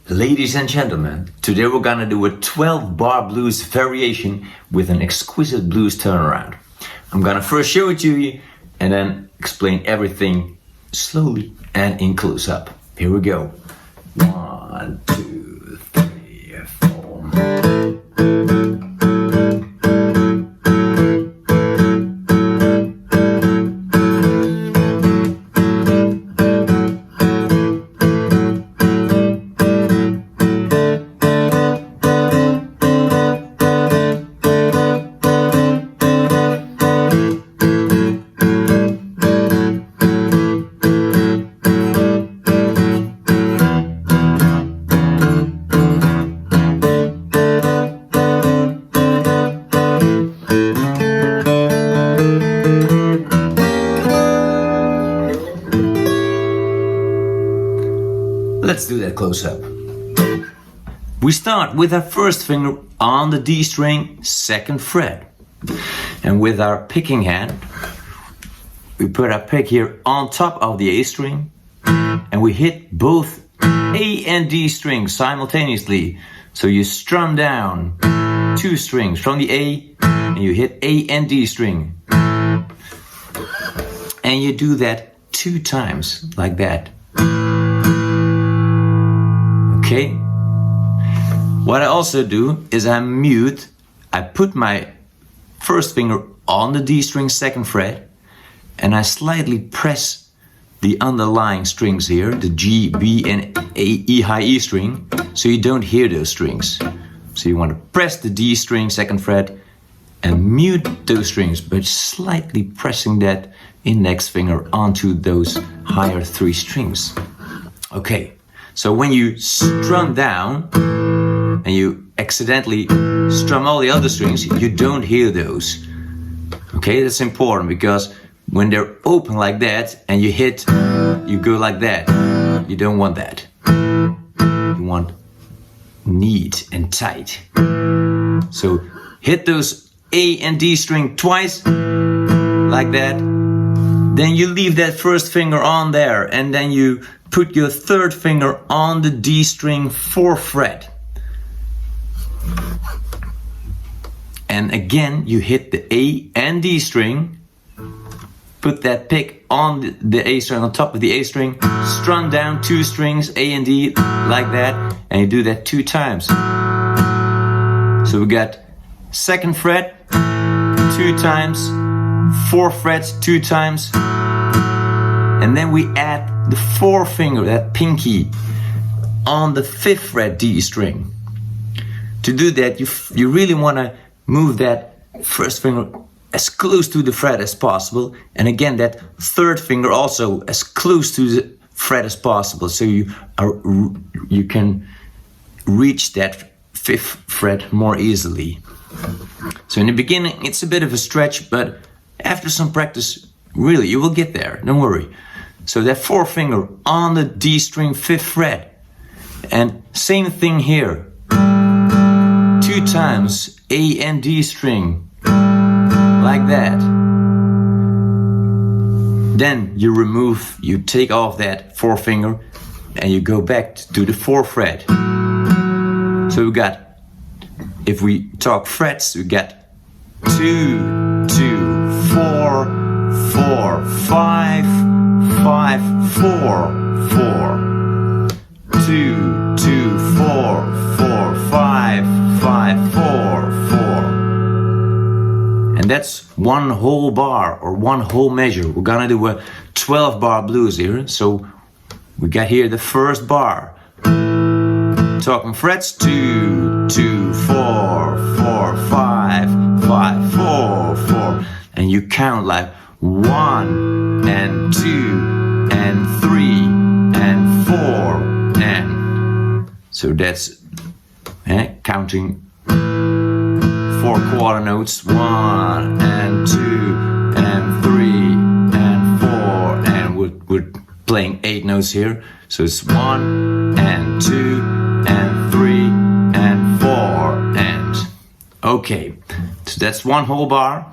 Ladies and gentlemen, today we're gonna do a 12-bar blues variation with an exquisite blues turnaround. I'm gonna first show it to you and then explain everything slowly and in close-up. Here we go. 1, 2, 3, 4. Let's do that close up. We start with our first finger on the D string, 2nd fret. And with our picking hand, we put our pick here on top of the A string. And we hit both A and D strings simultaneously. So you strum down 2 strings from the A and you hit A and D string. And you do that 2 times like that. Okay, what I also do is I mute, I put my first finger on the D string 2nd fret and I slightly press the underlying strings here, the G, B and E high E string, so you don't hear those strings. So you want to press the D string 2nd fret and mute those strings, but slightly pressing that index finger onto those higher 3 strings. Okay. So when you strum down and you accidentally strum all the other strings, you don't hear those. Okay, that's important because when they're open like that and you hit, you go like that. You don't want that. You want neat and tight. So hit those A and D string twice, like that. Then you leave that first finger on there and then you put your 3rd finger on the D string 4th fret. And again, you hit the A and D string, put that pick on the A string on top of the A string, strum down 2 strings, A and D, like that, and you do that 2 times. So we got 2nd fret 2 times, 4th fret 2 times, and then we add the 4th finger, that pinky, on the 5th fret D string. To do that, you really want to move that first finger as close to the fret as possible, and again that 3rd finger also as close to the fret as possible, so you can reach that 5th fret more easily. So in the beginning it's a bit of a stretch, but after some practice, really you will get there, don't worry. So that 4th finger on the D string 5th fret. And same thing here. 2 times A and D string. Like that. Then you take off that 4th finger and you go back to the 4th fret. So we got, if we talk frets, we got 2, 2, 4, 4, 5, 5, 4, 4, 2, 2, 4, 4, 5, 5, 4, 4. And that's one whole bar or one whole measure. We're gonna do a 12-bar blues here. So we got here the first bar. Talking frets, 2, 2, 4, 4, 5, 5, 4, 4. And you count like 1 and 2 and 3 and 4 and so that's counting 4 quarter notes, 1 and 2 and 3 and 4, and we're playing 8 notes here, so it's 1 and 2 and 3 and 4 and okay, so that's one whole bar.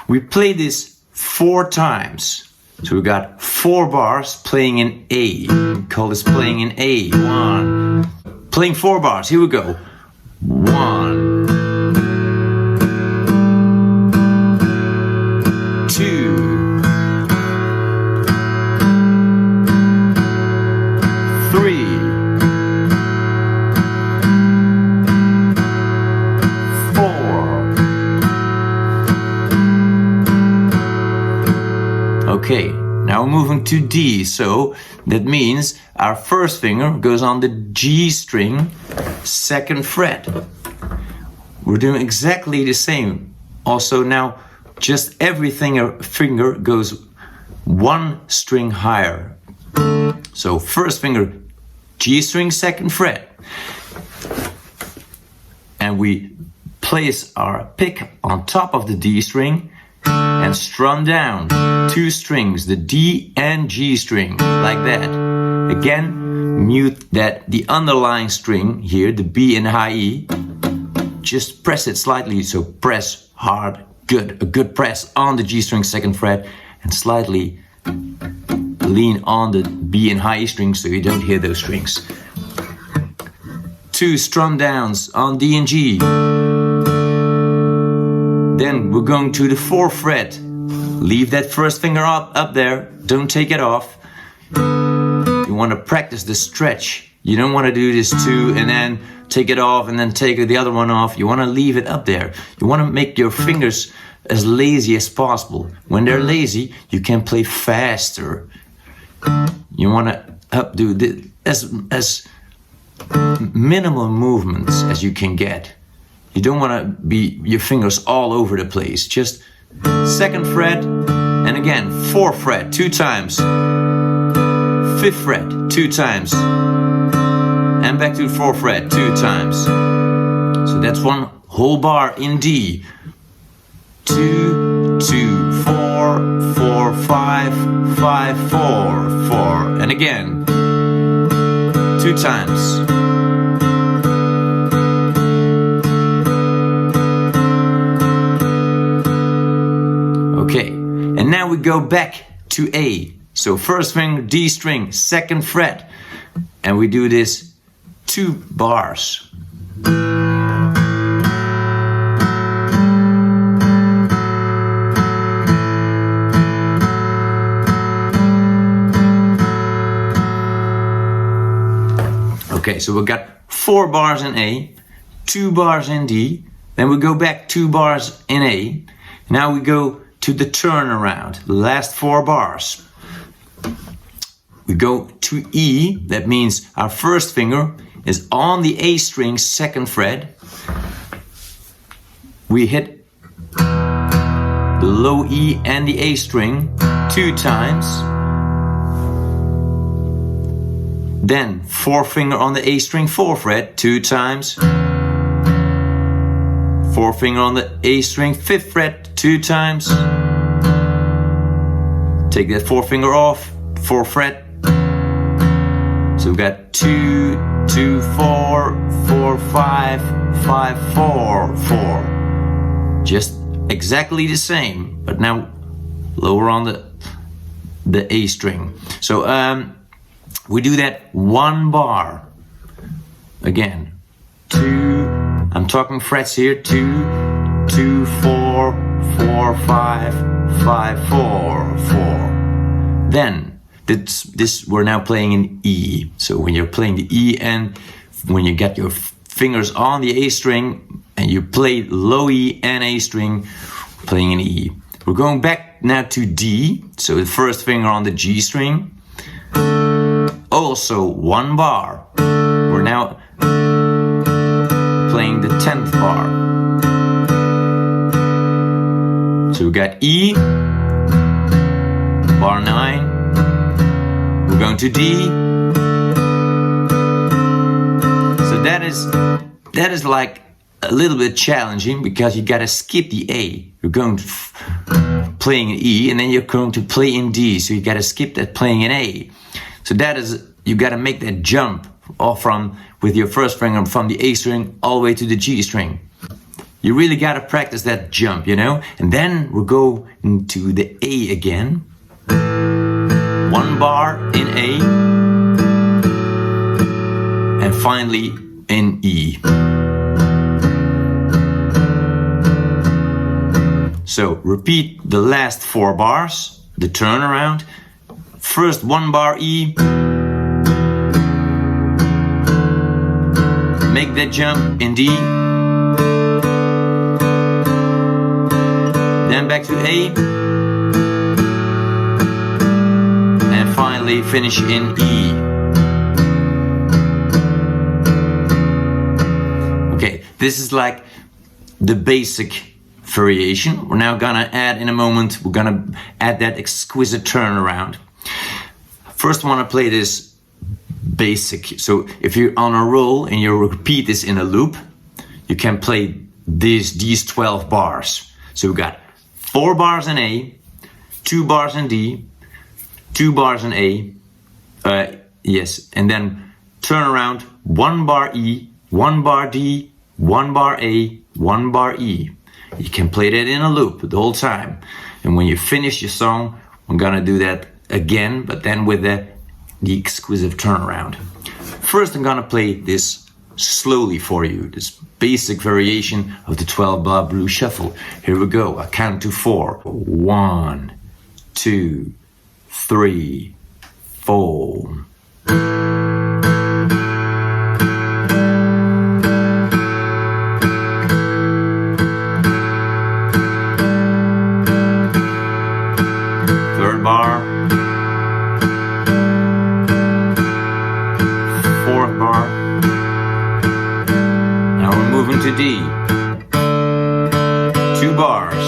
We play this 4 times. So we got 4 bars playing in A. We call this playing in A. 1, playing 4 bars. Here we go. 1, 2, 3, 4. Okay, now we're moving to D, so that means our first finger goes on the G string, 2nd fret. We're doing exactly the same. Also now, just every finger goes 1 string higher. So first finger, G string, 2nd fret. And we place our pick on top of the D string and strum down 2 strings, the D and G string, like that. Again, mute the underlying string here, the B and high E. Just press it slightly, so press hard, a good press on the G string, 2nd fret, and slightly lean on the B and high E strings so you don't hear those strings. 2 strum downs on D and G. Then we're going to the 4th fret. Leave that first finger up there. Don't take it off. You want to practice the stretch. You don't want to do this 2 and then take it off and then take the other one off. You want to leave it up there. You want to make your fingers as lazy as possible. When they're lazy, you can play faster. You want to do this as minimal movements as you can get. You don't want to be your fingers all over the place. Just 2nd fret, and again 4th fret 2 times, 5th fret 2 times, and back to the 4th fret 2 times. So that's 1 whole bar in D. 2, 2, 4, 4, 5, 5, 4, 4, and again 2 times. Okay, and now we go back to A. So first finger, D string, 2nd fret, and we do this 2 bars. Okay, so we got 4 bars in A, 2 bars in D, then we go back 2 bars in A. Now we go to the turnaround, the last 4 bars. We go to E, that means our first finger is on the A string, 2nd fret. We hit the low E and the A string 2 times. Then 4th finger on the A string, 4th fret, 2 times. 4th finger on the A string, 5th fret, 2 times. Take that 4th finger off, 4th fret. So we've got 2, 2, 4, 4, 5, 5, 4, 4. Just exactly the same, but now lower on the A string. So we do that 1 bar. Again, 2, I'm talking frets here, 2, 2, 4, 4, 5, 5, 4, 4. Then this we're now playing in E. So when you're playing the E and when you get your fingers on the A string and you play low E and A string, playing in E. We're going back now to D. So the first finger on the G string. Also 1 bar. We're now playing the 10th bar. So we got E, bar 9. We're going to D. So that is like a little bit challenging because you gotta skip the A. You're going to playing in E and then you're going to play in D. So you gotta skip that playing in A. So that is, you gotta make that jump off with your first finger from the A string all the way to the G string. You really gotta practice that jump, you know? And then we'll go into the A again. 1 bar in A. And finally in E. So repeat the last 4 bars, the turnaround. First 1 bar E. Make that jump in D. Then back to A. And finally finish in E. Okay, this is like the basic variation. We're now gonna add in a moment, we're gonna add that exquisite turnaround. First I wanna play this basic. So if you're on a roll and you repeat this in a loop, you can play these 12 bars. So we got 4 bars in A, 2 bars in D, 2 bars in A, yes, and then turn around 1 bar E, 1 bar D, 1 bar A, 1 bar E. You can play that in a loop the whole time. And when you finish your song, I'm gonna do that again, but then with the exquisite turnaround. First, I'm gonna play this slowly for you, this basic variation of the 12 bar blues shuffle. Here we go. I count to 4. 1, 2, 3, 4. Third bar. Fourth bar. Now we're moving to D. 2 bars.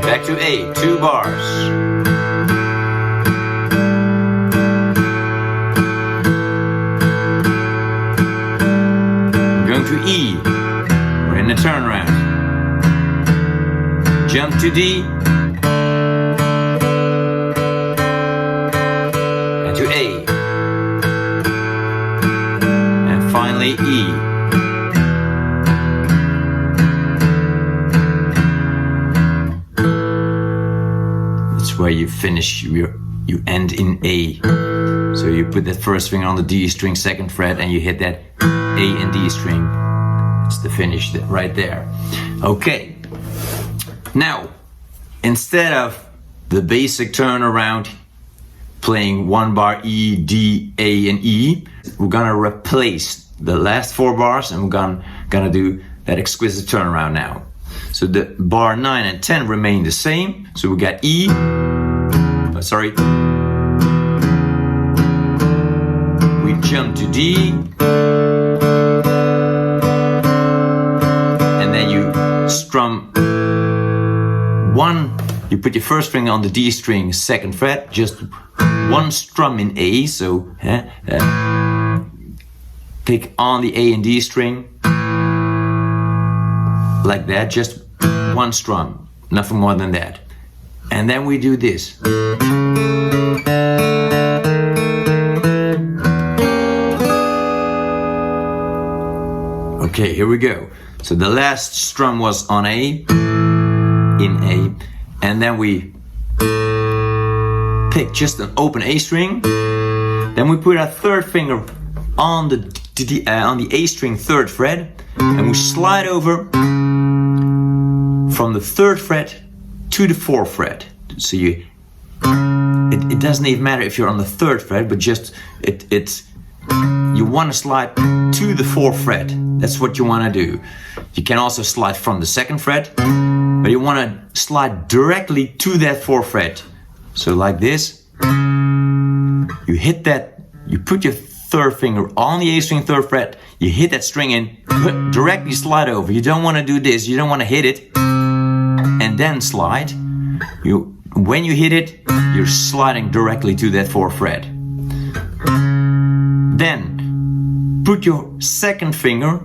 Back to A, 2 bars. We're going to E. We're in the turnaround. Jump to D. And to A. And finally E. Where you finish, you end in A. So you put that first finger on the D string, 2nd fret, and you hit that A and D string. It's the finish right there. Okay. Now, instead of the basic turnaround, playing 1 bar E, D, A, and E, we're gonna replace the last 4 bars, and we're gonna do that exquisite turnaround now. So the bar 9 and 10 remain the same. So we got E, sorry. We jump to D. And then you strum 1. You put your first finger on the D string, 2nd fret, just 1 strum in A. So pick on the A and D string. Like that, just 1 strum, nothing more than that. And then we do this. Okay, here we go. So the last strum was on A, in A, and then we pick just an open A string. Then we put our 3rd finger on the A string 3rd fret, and we slide over from the 3rd fret to the 4th fret. So it doesn't even matter if you're on the 3rd fret, but just you want to slide to the 4th fret. That's what you want to do. You can also slide from the 2nd fret, but you want to slide directly to that 4th fret. So like this, you hit that, you put your 3rd finger on the A string 3rd fret, you hit that string and directly slide over. You don't want to do this, you don't want to hit it and then slide. When you hit it, you're sliding directly to that 4th fret. Then put your 2nd finger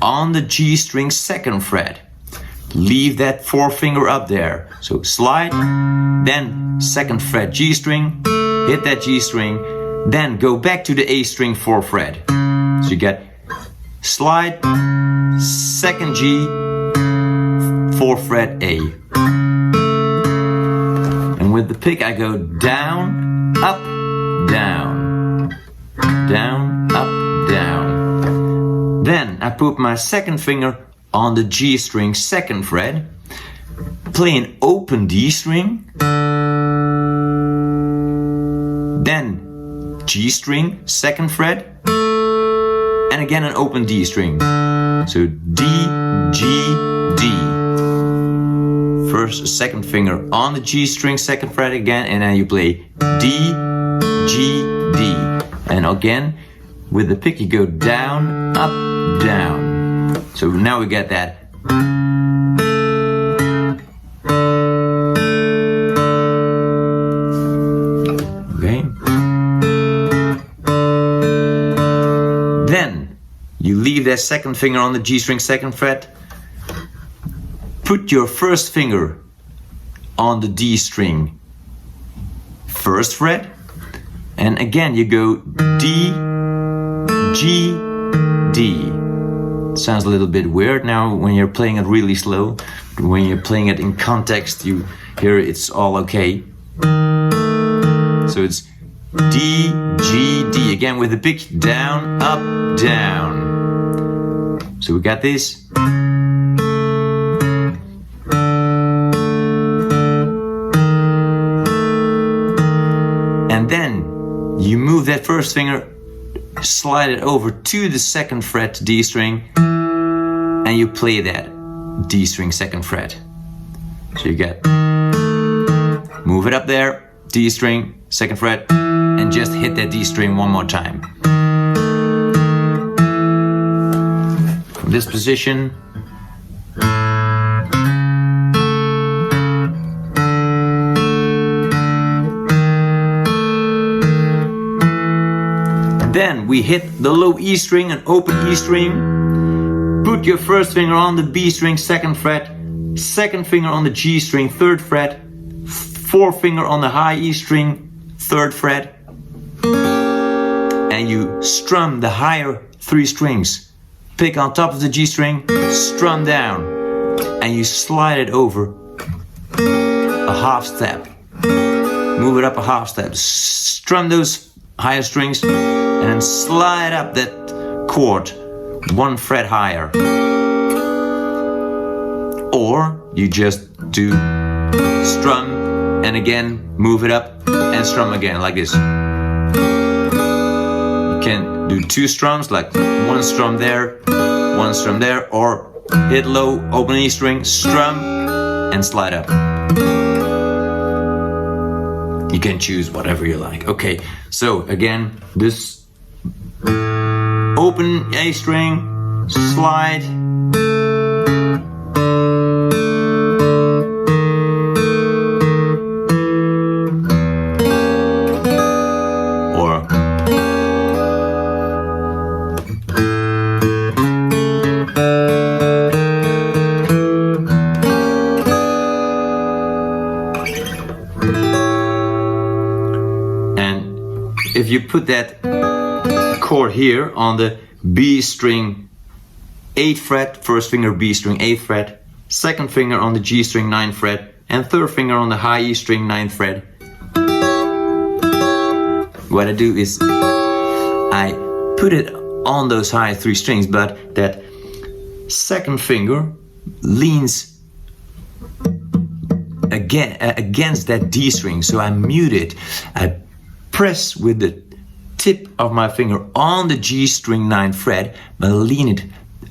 on the G string 2nd fret. Leave that 4th finger up there. So slide, then 2nd fret G string, hit that G string, then go back to the A string 4th fret. So you get slide, 2nd G, 4th fret A. And with the pick I go down, up, down, down, up, down. Then I put my second finger on the G string 2nd fret, play an open D string, then G string 2nd fret, and again an open D string. So D, G, D. First, 2nd finger on the G string 2nd fret again, and then you play D, G, D. And again, with the pick you go down, up, down. So now we get that. Okay. Then you leave that 2nd finger on the G string 2nd fret. Put your 1st finger on the D string 1st fret, and again you go D, G, D. Sounds a little bit weird now when you're playing it really slow. When you're playing it in context, you hear it's all okay. So it's D, G, D, again with the pick down, up, down. So we got this. And then you move that 1st finger, slide it over to the 2nd fret D string, and you play that D string 2nd fret. So you get, move it up there, D string 2nd fret, and just hit that D string one more time. From this position, then we hit the low E string and open E string. Put your 1st finger on the B string 2nd fret, 2nd finger on the G string 3rd fret, 4th finger on the high E string 3rd fret, and you strum the higher 3 strings. Pick on top of the G string, strum down, and you slide it over a half step. Move it up a half step. Strum those higher strings and slide up that chord 1 fret higher. Or you just do strum and again move it up and strum again like this. You can do 2 strums, like 1 strum there, 1 strum there, or hit low, open E string, strum and slide up. You can choose whatever you like. Okay, so again, this open A string, slide, or if you put that chord here on the B string 8th fret, 1st finger B string 8th fret, 2nd finger on the G string 9th fret, and 3rd finger on the high E string 9th fret. What I do is I put it on those high 3 strings, but that 2nd finger leans against that D string, so I mute it. I press with the tip of my finger on the G string 9th fret, but lean it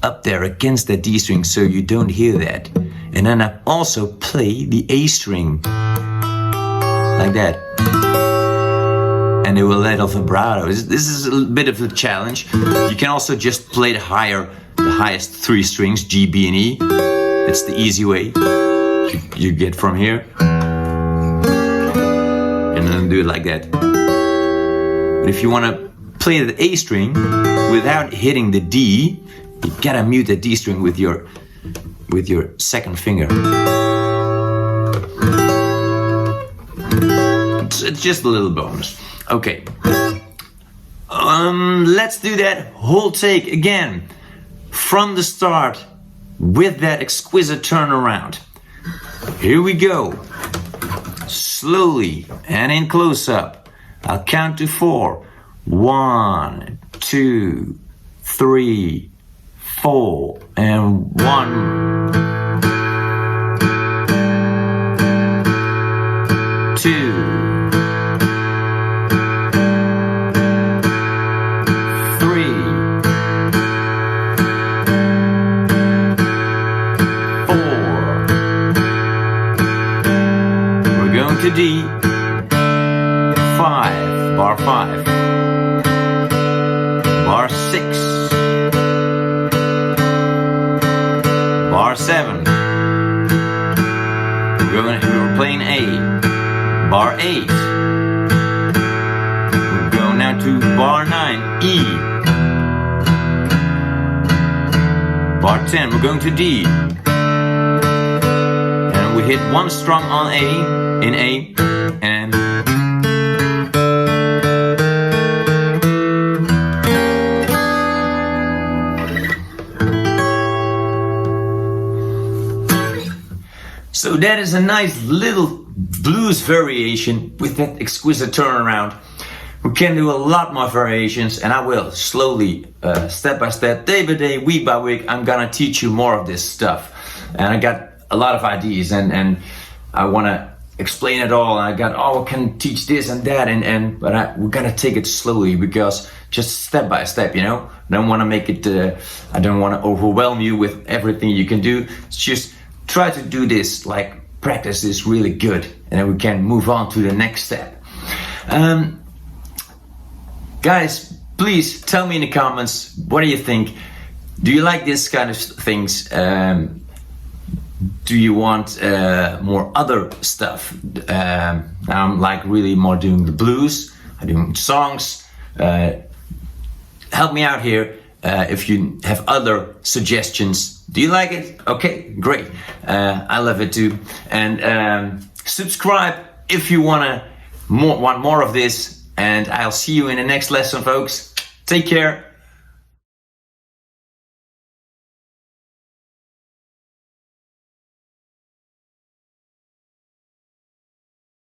up there against the D string so you don't hear that. And then I also play the A string like that, and it will let off vibrato. This is a bit of a challenge. You can also just play the highest 3 strings, G, B, and E. That's the easy way. You get from here, and then do it like that. But if you want to play the A string without hitting the D, you gotta mute the D string with your 2nd finger. It's just a little bonus. Okay. Let's do that whole take again from the start with that exquisite turnaround. Here we go. Slowly and in close up. I'll count to 4. 1, 2, 3, 4, and 1, 2, 3, 4. We're going to D. 5, bar 5, bar 6, bar 7. We're playing A, bar 8. We're going now to bar 9, E, bar 10. We're going to D, and we hit one strum on A in A, and so that is a nice little blues variation with that exquisite turnaround. We can do a lot more variations, and I will slowly, step by step, day by day, week by week, I'm gonna teach you more of this stuff. And I got a lot of ideas, and I wanna explain it all. And I got, I can teach this and that, but we're gonna take it slowly, because just step by step, I don't wanna make it, I don't wanna overwhelm you with everything you can do. It's just try to do this, like practice this really good, and then we can move on to the next step. Guys, please tell me in the comments, what do you think? Do you like this kind of things? Do you want more other stuff? I'm like really more doing the blues, I'm doing songs. Help me out here if you have other suggestions. Do you like it? Okay, great. I love it too. And subscribe if you want more of this. And I'll see you in the next lesson, folks. Take care.